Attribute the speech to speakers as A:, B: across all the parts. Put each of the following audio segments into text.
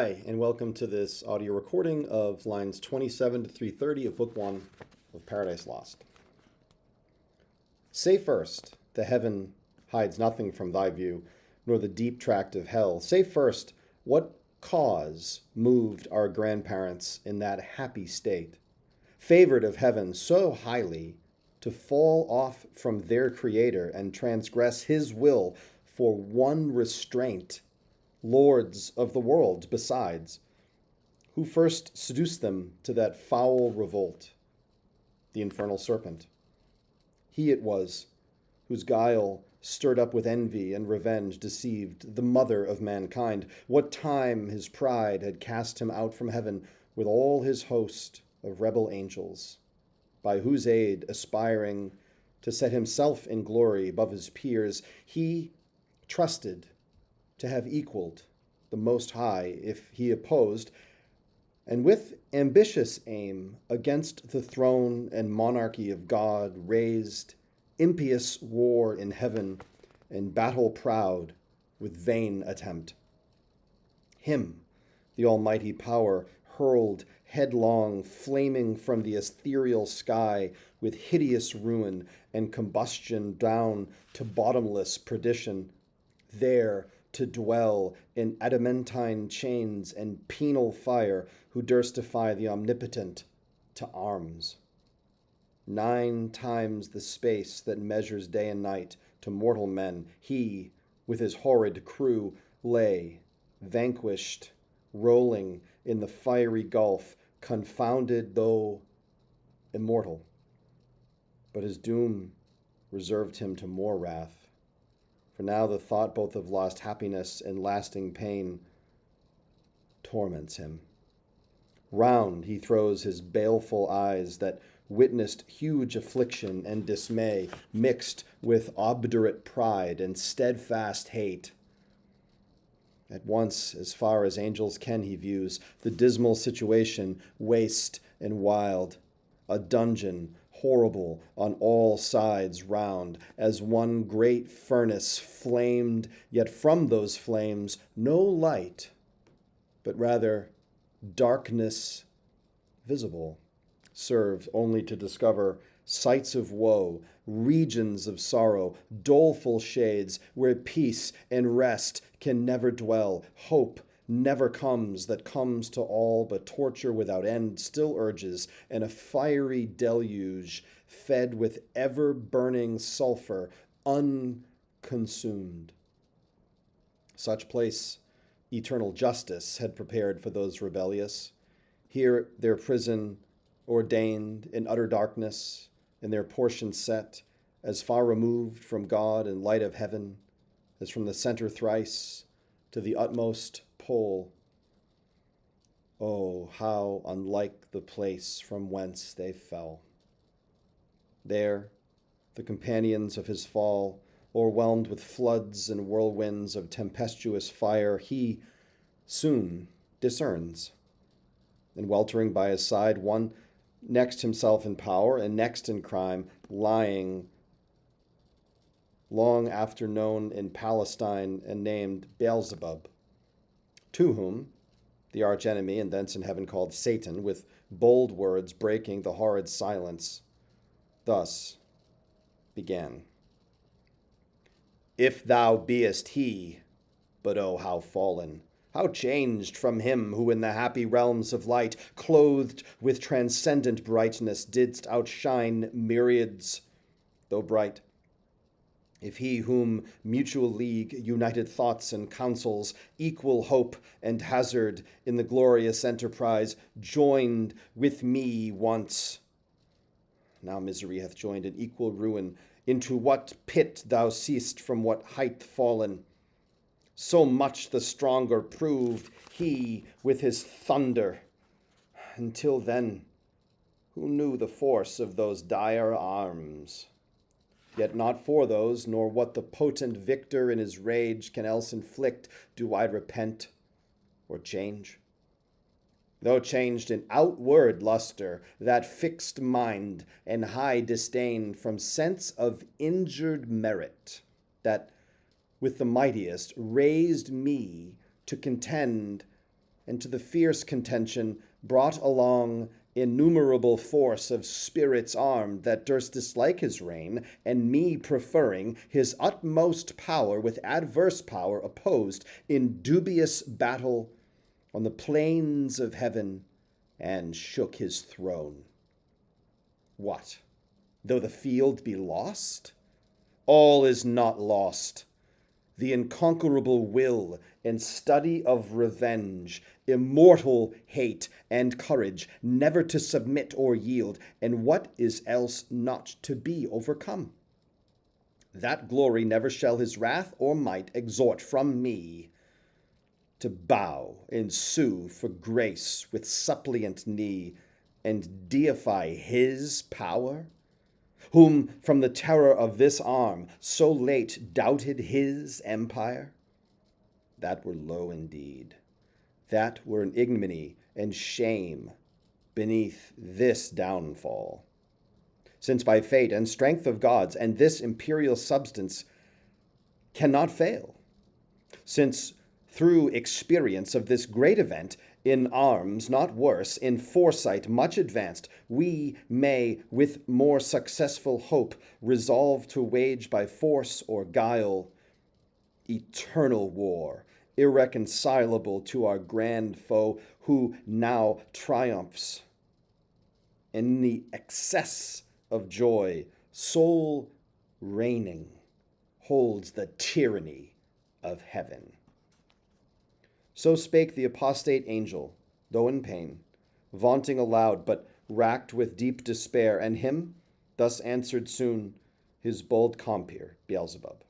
A: Hi, and welcome to this audio recording of lines 27 to 330 of Book 1 of Paradise Lost. Say first, the heaven hides nothing from thy view, nor the deep tract of hell. Say first, what cause moved our grandparents in that happy state, favored of heaven so highly, to fall off from their Creator and transgress his will for one restraint, lords of the world besides? Who first seduced them to that foul revolt? The infernal serpent. He it was whose guile, stirred up with envy and revenge, deceived the mother of mankind. What time his pride had cast him out from heaven with all his host of rebel angels, by whose aid, aspiring to set himself in glory above his peers, he trusted to have equaled the Most High if he opposed, and with ambitious aim against the throne and monarchy of God raised impious war in heaven and battle proud with vain attempt. Him the almighty power hurled headlong, flaming from the ethereal sky with hideous ruin and combustion down to bottomless perdition, there to dwell in adamantine chains and penal fire, who durst defy the omnipotent to arms. 9 times the space that measures day and night to mortal men, he, with his horrid crew, lay, vanquished, rolling in the fiery gulf, confounded though immortal. But his doom reserved him to more wrath. For now the thought both of lost happiness and lasting pain torments him. Round he throws his baleful eyes that witnessed huge affliction and dismay, mixed with obdurate pride and steadfast hate. At once, as far as angels can, he views the dismal situation, waste and wild, a dungeon horrible on all sides round, as one great furnace flamed, yet from those flames no light, but rather darkness visible, served only to discover sights of woe, regions of sorrow, doleful shades where peace and rest can never dwell, hope never comes, that comes to all but torture without end still urges, and a fiery deluge fed with ever-burning sulfur, unconsumed. Such place eternal justice had prepared for those rebellious. Here their prison ordained in utter darkness, and their portion set, as far removed from God and light of heaven, as from the center thrice to the utmost pole. Oh, how unlike the place from whence they fell. There, the companions of his fall, o'erwhelmed with floods and whirlwinds of tempestuous fire, he soon discerns. And weltering by his side, one next himself in power and next in crime, lying long after known in Palestine and named Beelzebub, to whom the archenemy, and thence in heaven called Satan, with bold words breaking the horrid silence, thus began. If thou beest he, but oh, how fallen, how changed from him who in the happy realms of light, clothed with transcendent brightness, didst outshine myriads, though bright. If he whom mutual league, united thoughts and counsels, equal hope and hazard in the glorious enterprise, joined with me once, now misery hath joined in equal ruin, into what pit thou seest from what height fallen, so much the stronger proved he with his thunder. Until then, who knew the force of those dire arms? Yet not for those, nor what the potent victor in his rage can else inflict, do I repent or change. Though changed in outward luster, that fixed mind and high disdain from sense of injured merit, that with the mightiest raised me to contend and to the fierce contention brought along innumerable force of spirits armed that durst dislike his reign, and me preferring his utmost power with adverse power opposed in dubious battle on the plains of heaven, and shook his throne. What, though the field be lost? All is not lost. The unconquerable will and study of revenge, immortal hate and courage, never to submit or yield, and what is else not to be overcome. That glory never shall his wrath or might exhort from me, to bow and sue for grace with suppliant knee, and deify his power, whom from the terror of this arm so late doubted his empire? That were low indeed. That were an ignominy and shame beneath this downfall. Since by fate and strength of gods and this imperial substance cannot fail, since through experience of this great event, in arms not worse, in foresight much advanced, we may with more successful hope resolve to wage by force or guile eternal war, irreconcilable to our grand foe, who now triumphs. In the excess of joy, sole reigning, holds the tyranny of heaven. So spake the apostate angel, though in pain, vaunting aloud, but racked with deep despair, and him thus answered soon his bold compeer, Beelzebub.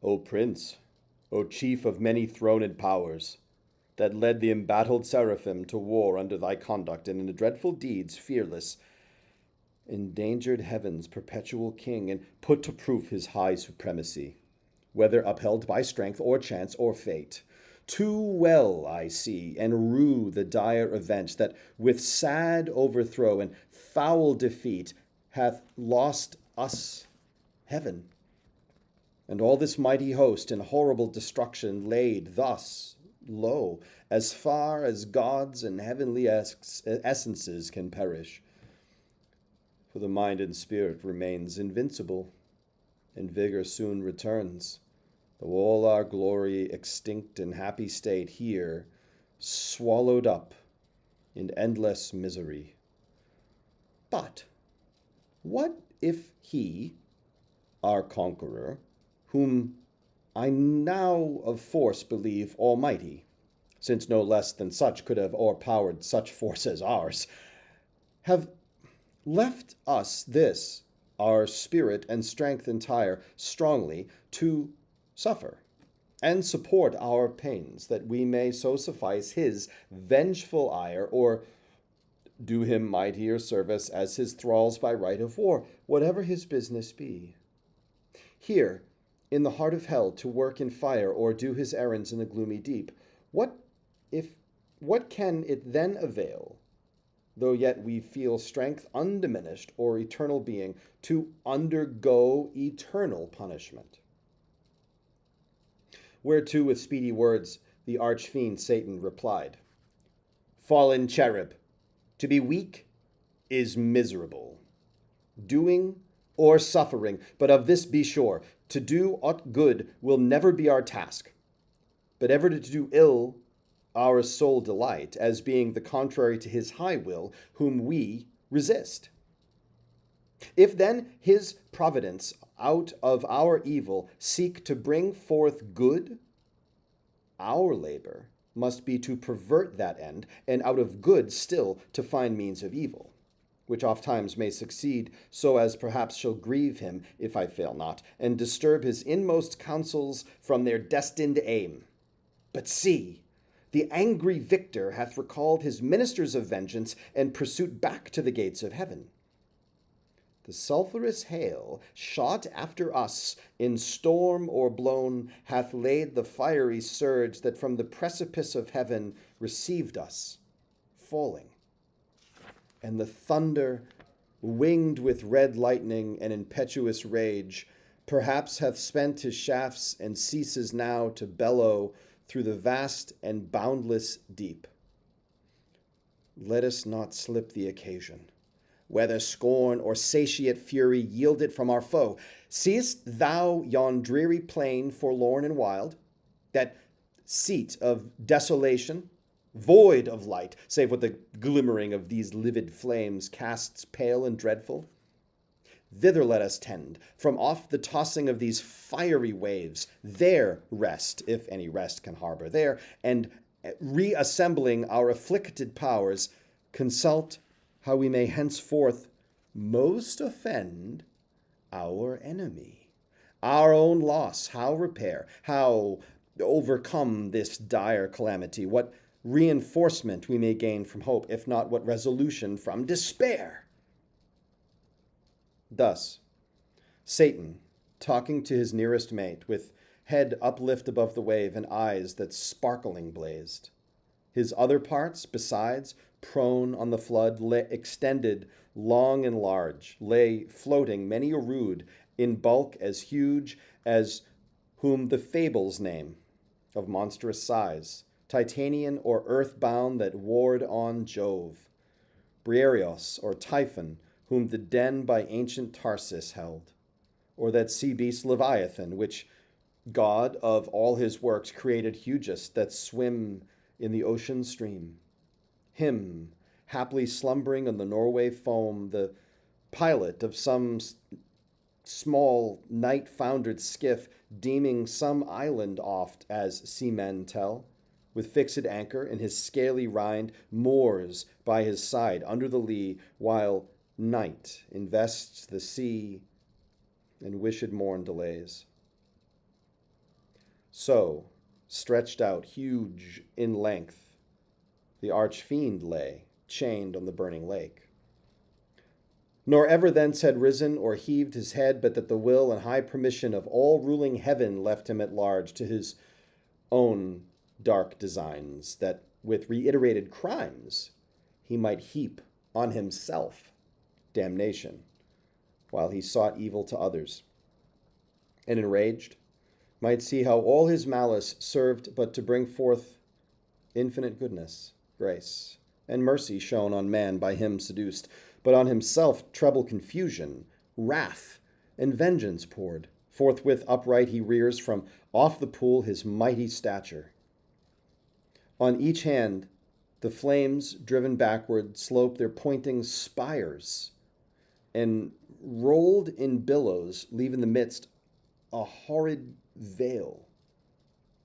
A: O prince, O chief of many throned powers, that led the embattled seraphim to war under thy conduct, and in the dreadful deeds fearless, endangered heaven's perpetual king, and put to proof his high supremacy, whether upheld by strength or chance or fate. Too well I see and rue the dire event that with sad overthrow and foul defeat hath lost us heaven, and all this mighty host in horrible destruction laid thus low, as far as gods and heavenly essences can perish. For the mind and spirit remains invincible, and vigor soon returns, though all our glory extinct and happy state here swallowed up in endless misery. But what if he, our conqueror, whom I now of force believe almighty, since no less than such could have o'erpowered such force as ours, have left us this, our spirit and strength entire, strongly to suffer and support our pains, that we may so suffice his vengeful ire, or do him mightier service as his thralls by right of war, whatever his business be. Here, in the heart of hell, to work in fire, or do his errands in the gloomy deep, what can it then avail, though yet we feel strength undiminished or eternal being, to undergo eternal punishment? Whereto with speedy words the archfiend Satan replied, Fallen cherub, to be weak is miserable, doing or suffering, but of this be sure, to do aught good will never be our task, but ever to do ill our sole delight, as being the contrary to his high will, whom we resist. If then his providence out of our evil seek to bring forth good, our labor must be to pervert that end, and out of good still to find means of evil, which ofttimes may succeed, so as perhaps shall grieve him, if I fail not, and disturb his inmost counsels from their destined aim. But see, the angry victor hath recalled his ministers of vengeance and pursuit back to the gates of heaven. The sulphurous hail, shot after us in storm or blown, hath laid the fiery surge that from the precipice of heaven received us, falling. And the thunder, winged with red lightning and impetuous rage, perhaps hath spent his shafts and ceases now to bellow through the vast and boundless deep. Let us not slip the occasion, whether scorn or satiate fury yield it from our foe. Seest thou yon dreary plain, forlorn and wild, that seat of desolation, void of light, save what the glimmering of these livid flames casts pale and dreadful? Thither let us tend, from off the tossing of these fiery waves, there rest, if any rest can harbor there, and reassembling our afflicted powers, consult how we may henceforth most offend our enemy, our own loss, how repair, how overcome this dire calamity, what reinforcement we may gain from hope, if not what resolution from despair. Thus, Satan, talking to his nearest mate, with head uplift above the wave and eyes that sparkling blazed. His other parts, besides, prone on the flood, lay extended long and large, lay floating many a rood, in bulk as huge as whom the fables name, of monstrous size, Titanian or earth-bound that warred on Jove, Briareos or Typhon, whom the den by ancient Tarsus held, or that sea beast Leviathan, which God of all his works created hugest, that swim in the ocean stream. Him, haply slumbering on the Norway foam, the pilot of some small night-foundered skiff, deeming some island oft, as seamen tell, with fixed anchor in his scaly rind, moors by his side under the lee, while night invests the sea and wished morn delays. So, stretched out huge in length, the arch-fiend lay, chained on the burning lake. Nor ever thence had risen or heaved his head, but that the will and high permission of all-ruling heaven left him at large to his own dark designs, that with reiterated crimes he might heap on himself damnation, while he sought evil to others, and enraged might see how all his malice served but to bring forth infinite goodness, grace, and mercy shown on man by him seduced, but on himself treble confusion, wrath, and vengeance poured. Forthwith upright he rears from off the pool his mighty stature. On each hand the flames, driven backward, slope their pointing spires, and rolled in billows leave in the midst a horrid veil.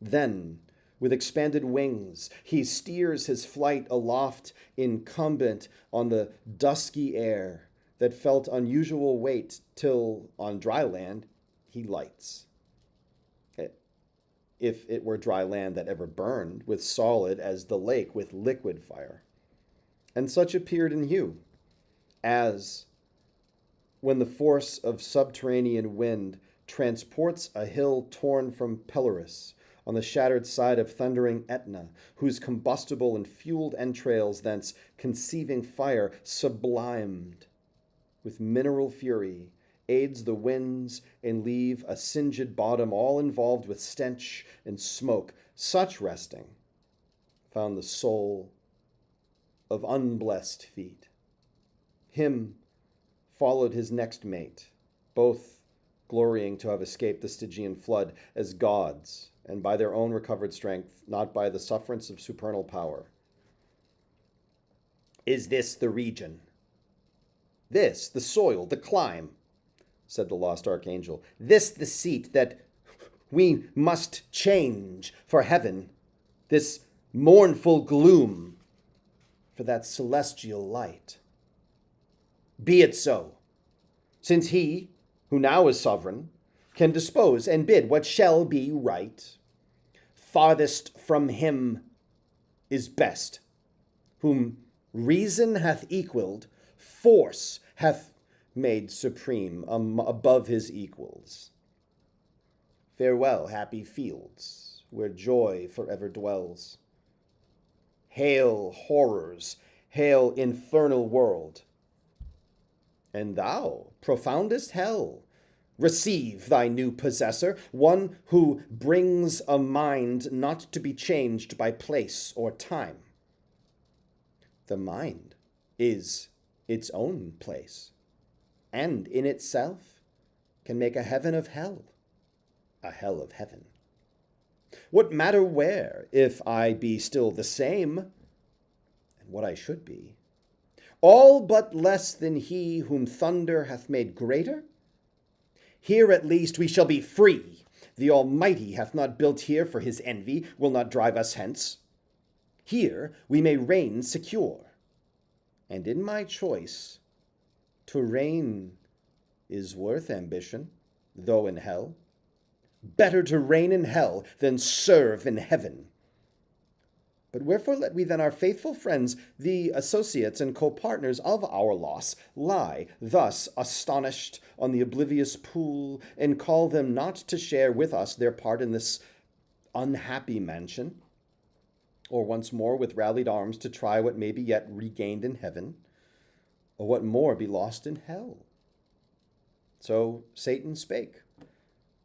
A: Then, with expanded wings, he steers his flight aloft, incumbent on the dusky air that felt unusual weight, till on dry land he lights. If it were dry land that ever burned, with solid as the lake with liquid fire. And such appeared in hue, as when the force of subterranean wind transports a hill torn from Pelorus on the shattered side of thundering Etna, whose combustible and fueled entrails thence conceiving fire sublimed with mineral fury, aids the winds and leave a singed bottom all involved with stench and smoke. Such resting found the soul of unblessed feet. Him followed his next mate, both glorying to have escaped the Stygian flood as gods, and by their own recovered strength, not by the sufferance of supernal power. Is this the region? This, the soil, the clime, said the lost archangel. This the seat that we must change for heaven, this mournful gloom for that celestial light. Be it so, since he, who now is sovereign, can dispose and bid what shall be right. Farthest from him is best, whom reason hath equaled, force hath made supreme above his equals. Farewell, happy fields, where joy forever dwells. Hail, horrors, hail, infernal world. And thou, profoundest hell, Receive thy new possessor, one who brings a mind not to be changed by place or time. The mind is its own place, and in itself can make a heaven of hell, a hell of heaven. What matter where, if I be still the same, and what I should be, all but less than he whom thunder hath made greater? Here at least we shall be free. The Almighty hath not built here for his envy, will not drive us hence. Here we may reign secure. And in my choice, to reign is worth ambition, though in hell. Better to reign in hell than serve in heaven. But wherefore let we then our faithful friends, the associates and co-partners of our loss, lie thus astonished on the oblivious pool, and call them not to share with us their part in this unhappy mansion, or once more with rallied arms to try what may be yet regained in heaven, or what more be lost in hell. So Satan spake,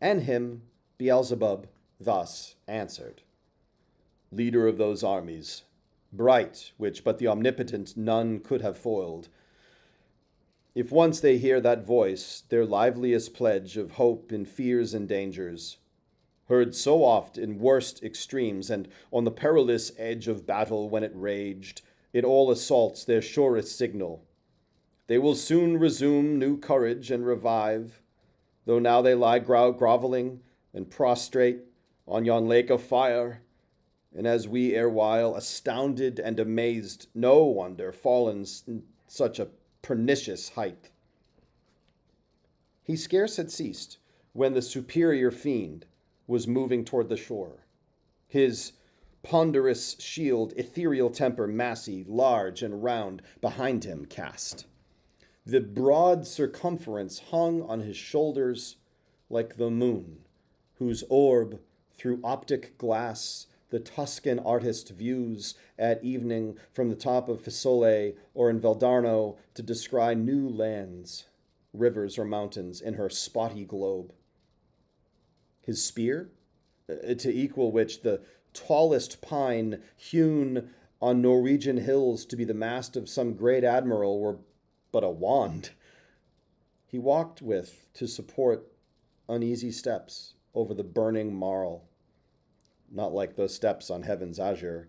A: and him Beelzebub thus answered. Leader of those armies, bright, which but the omnipotent none could have foiled, if once they hear that voice, their liveliest pledge of hope in fears and dangers, heard so oft in worst extremes, and on the perilous edge of battle when it raged, it all assaults their surest signal, they will soon resume new courage and revive, though now they lie groveling and prostrate on yon lake of fire, and as we erewhile, astounded and amazed, no wonder fallen in such a pernicious height. He scarce had ceased when the superior fiend was moving toward the shore, his ponderous shield, ethereal temper, massy, large, and round, behind him cast. The broad circumference hung on his shoulders like the moon, whose orb, through optic glass, the Tuscan artist views at evening from the top of Fiesole or in Valdarno to descry new lands, rivers or mountains in her spotty globe. His spear, to equal which the tallest pine hewn on Norwegian hills to be the mast of some great admiral were but a wand, he walked with to support uneasy steps over the burning marl, not like those steps on heaven's azure,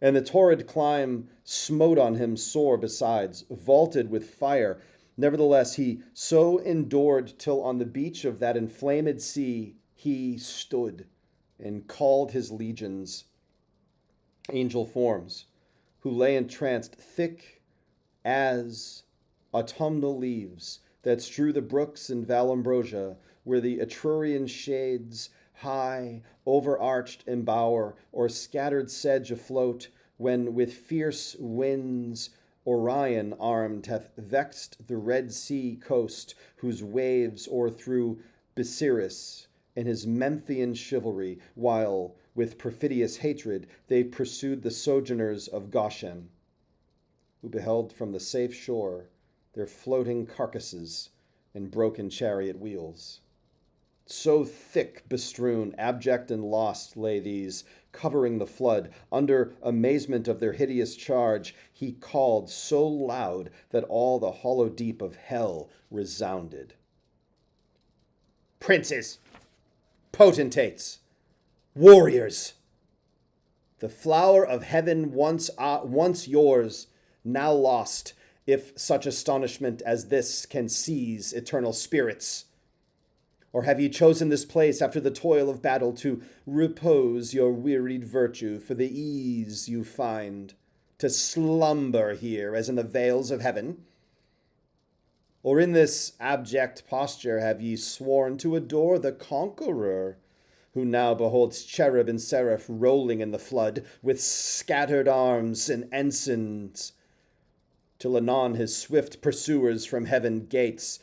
A: and the torrid climb smote on him sore besides, vaulted with fire. Nevertheless he so endured till on the beach of that inflamed sea he stood and called his legions, angel forms, who lay entranced thick as autumnal leaves that strew the brooks in Vallombrosa, where the Etrurian shades high overarched embower, or scattered sedge afloat, when with fierce winds Orion armed hath vexed the Red Sea coast, whose waves o'erthrew Busiris and his Memphian chivalry, while with perfidious hatred they pursued the sojourners of Goshen, who beheld from the safe shore their floating carcasses and broken chariot wheels. So thick bestrewn, abject and lost lay these, covering the flood. Under amazement of their hideous charge, he called so loud that all the hollow deep of hell resounded. Princes, potentates, warriors, the flower of heaven once yours, now lost, if such astonishment as this can seize eternal spirits. Or have ye chosen this place after the toil of battle to repose your wearied virtue for the ease you find, to slumber here as in the vales of heaven? Or in this abject posture have ye sworn to adore the conqueror, who now beholds cherub and seraph rolling in the flood with scattered arms and ensigns, till anon his swift pursuers from heaven gates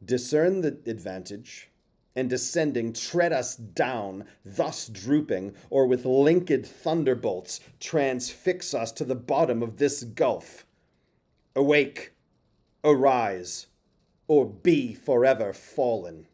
A: discern the advantage, and descending tread us down, thus drooping, or with linked thunderbolts transfix us to the bottom of this gulf. Awake, arise, or be forever fallen.